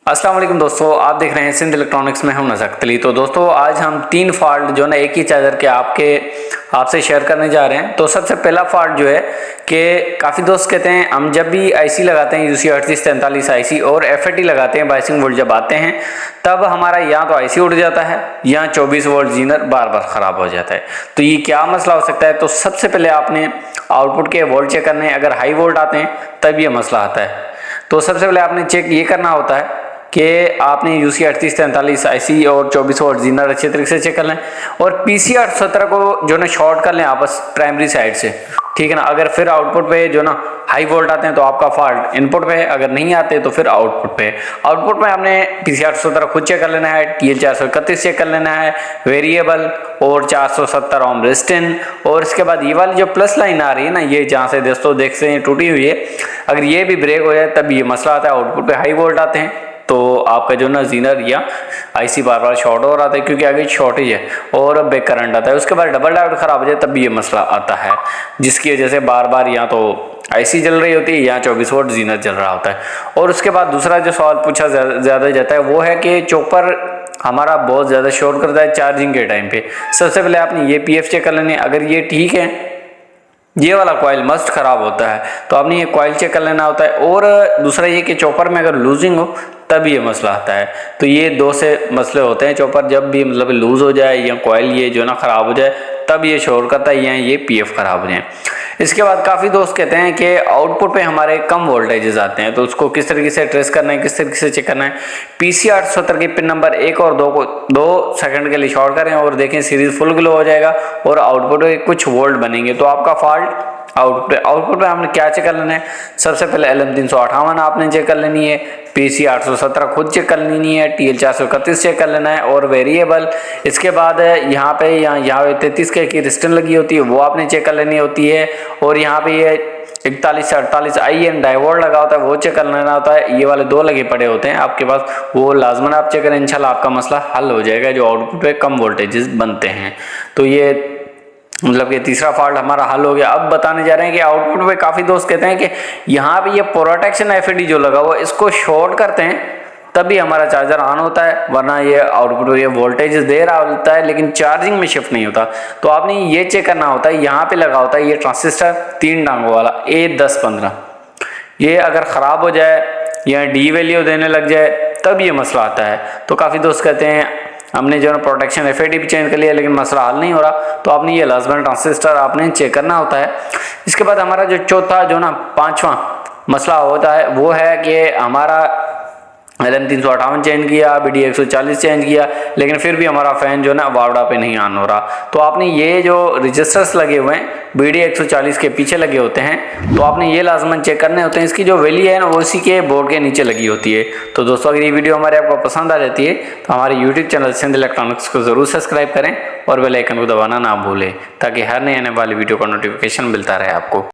अस्सलाम वालेकुम दोस्तों, आप देख रहे हैं सिंध इलेक्ट्रॉनिक्स में हम नज़र अली। तो दोस्तों आज हम 3 फॉल्ट जो ना एक ही चार्जर के आपसे शेयर करने जा रहे हैं। तो सबसे पहला फॉल्ट जो है कि काफ़ी दोस्त कहते हैं हम जब भी आईसी लगाते हैं यूसी 3843 आईसी और एफएटी लगाते हैं बाइसिंग वोल्ट जब आते हैं तब हमारा या तो आईसी उड़ जाता है या 24 वोल्ट जीनर बार बार ख़राब हो जाता है। तो ये क्या मसला हो सकता है? तो सबसे पहले आपने आउटपुट के वोल्ट चेक करने हैं। अगर हाई वोल्ट आते हैं तब ये मसला आता है। तो सबसे पहले आपने चेक ये करना होता है कि आपने यूसी 3843 आईसी और 24 वोल्ट जीनर अच्छे तरीके से चेक कर लें और पीसी 817 को जो ना शॉर्ट कर लें आपस प्राइमरी साइड से, ठीक है ना। अगर फिर आउटपुट पे जो ना हाई वोल्ट आते हैं तो आपका फॉल्ट इनपुट पे है, अगर नहीं आते तो फिर आउटपुट पे। आउटपुट में आपने पीसी 817 खुद चेक कर लेना है, टीएल 431 चेक कर लेना है, वेरिएबल और 470 ओम रेजिस्टेंस। और इसके बाद ये वाली जो प्लस लाइन आ रही है ना, ये जहाँ से दोस्तों देखते हैं टूटी हुई है, अगर ये भी ब्रेक हो जाए तब ये मसला आता है। आउटपुट पे हाई वोल्ट आते हैं तो आपका जो ना जीनर या आईसी बार बार शॉर्ट हो रहा था क्योंकि आगे शॉर्टेज है और बैक करंट आता है। उसके बाद डबल डायोड खराब हो जाए तब भी ये मसला आता है, जिसकी वजह से बार बार या तो आईसी जल रही होती है या 24 वोल्ट जीनर जल रहा होता है। और उसके बाद दूसरा जो सवाल पूछा ज़्यादा जाता है वो है कि चॉपर हमारा बहुत ज़्यादा शॉर्ट करता है चार्जिंग के टाइम पे। सबसे पहले आपने ये पीएफ चेक कर लेनी है। अगर ये ठीक है, ये वाला कॉइल मस्ट खराब होता है तो आपने ये कॉइल चेक कर लेना होता है। और दूसरा ये कि चॉपर में अगर लूजिंग हो तब ये मसला आता है। तो ये दो से मसले होते हैं, चॉपर जब भी मतलब लूज हो जाए या कॉइल ये जो ना ख़राब हो जाए तब ये शोर करता है या ये पीएफ ख़राब हो जाए। इसके बाद काफ़ी दोस्त कहते हैं कि आउटपुट पे हमारे कम वोल्टेजेस आते हैं, तो उसको किस तरीके से ट्रेस करना है, किस तरीके से चेक करना है। पीसी 870 की पिन नंबर 1 और 2 को 2 सेकंड के लिए शॉर्ट करें और देखें सीरीज फुल ग्लो हो जाएगा और आउटपुट पे कुछ वोल्ट बनेंगे तो आपका फॉल्ट आउटपुट पे आपने क्या चेक कर लेना है। सबसे पहले LM358 आपने चेक कर लेनी है, पीसी 817 खुद चेक कर लेनी है, टीएल 431 चेक कर लेना है और वेरिएबल। इसके बाद यहाँ पे 33 के की रेजिस्टेंस लगी होती है वो आपने चेक कर लेनी होती है। और यहाँ पे ये 41 से 48 IN डायोड लगा होता है वो चेक कर लेना होता है। ये वाले 2 लगे पड़े होते हैं आपके पास, वो लाजमन आप चेक करें, इंशाल्लाह आपका मसला हल हो जाएगा जो आउटपुट पे कम वोल्टेजेस बनते हैं। तो ये मतलब कि तीसरा फॉल्ट हमारा हल हो गया। अब बताने जा रहे हैं कि आउटपुट पे काफ़ी दोस्त कहते हैं कि यहाँ पे ये प्रोटेक्शन एफएडी जो लगा हुआ है इसको शॉर्ट करते हैं तभी हमारा चार्जर ऑन होता है, वरना ये आउटपुट ये वोल्टेज दे रहा होता है लेकिन चार्जिंग में शिफ्ट नहीं होता। तो आपने ये चेक करना होता है, यहाँ पे लगा होता है ये ट्रांजिस्टर 3 टांगों वाला A1015, ये अगर ख़राब हो जाए या डी वैल्यू देने लग जाए तब ये मसला आता है। तो काफ़ी दोस्त कहते हैं हमने जो है प्रोटेक्शन एफएडी भी चेंज कर लिया लेकिन मसला हल नहीं हो रहा, तो आपने ये लाजमन ट्रांजिस्टर आपने चेक करना होता है। इसके बाद हमारा जो चौथा जो ना 5वां मसला होता है वो है कि हमारा LM358 चेंज किया, BD 140 चेंज किया लेकिन फिर भी हमारा फ़ैन जो ना वावड़ा पे नहीं ऑन हो रहा। तो आपने ये जो रजिस्टर्स लगे हुए हैं BD 140 के पीछे लगे होते हैं तो आपने ये लाजमन चेक करने होते हैं। इसकी जो वैल्यू है ना वो इसी के बोर्ड के नीचे लगी होती है। तो दोस्तों अगर ये वीडियो हमारे आपको पसंद आ जाती है तो हमारे यूट्यूब चैनल सिंध इलेक्ट्रॉनिक्स को ज़रूर सब्सक्राइब करें और बेल आइकन को दबाना ना भूलें ताकि हर नए आने वाली वीडियो का नोटिफिकेशन मिलता रहे आपको।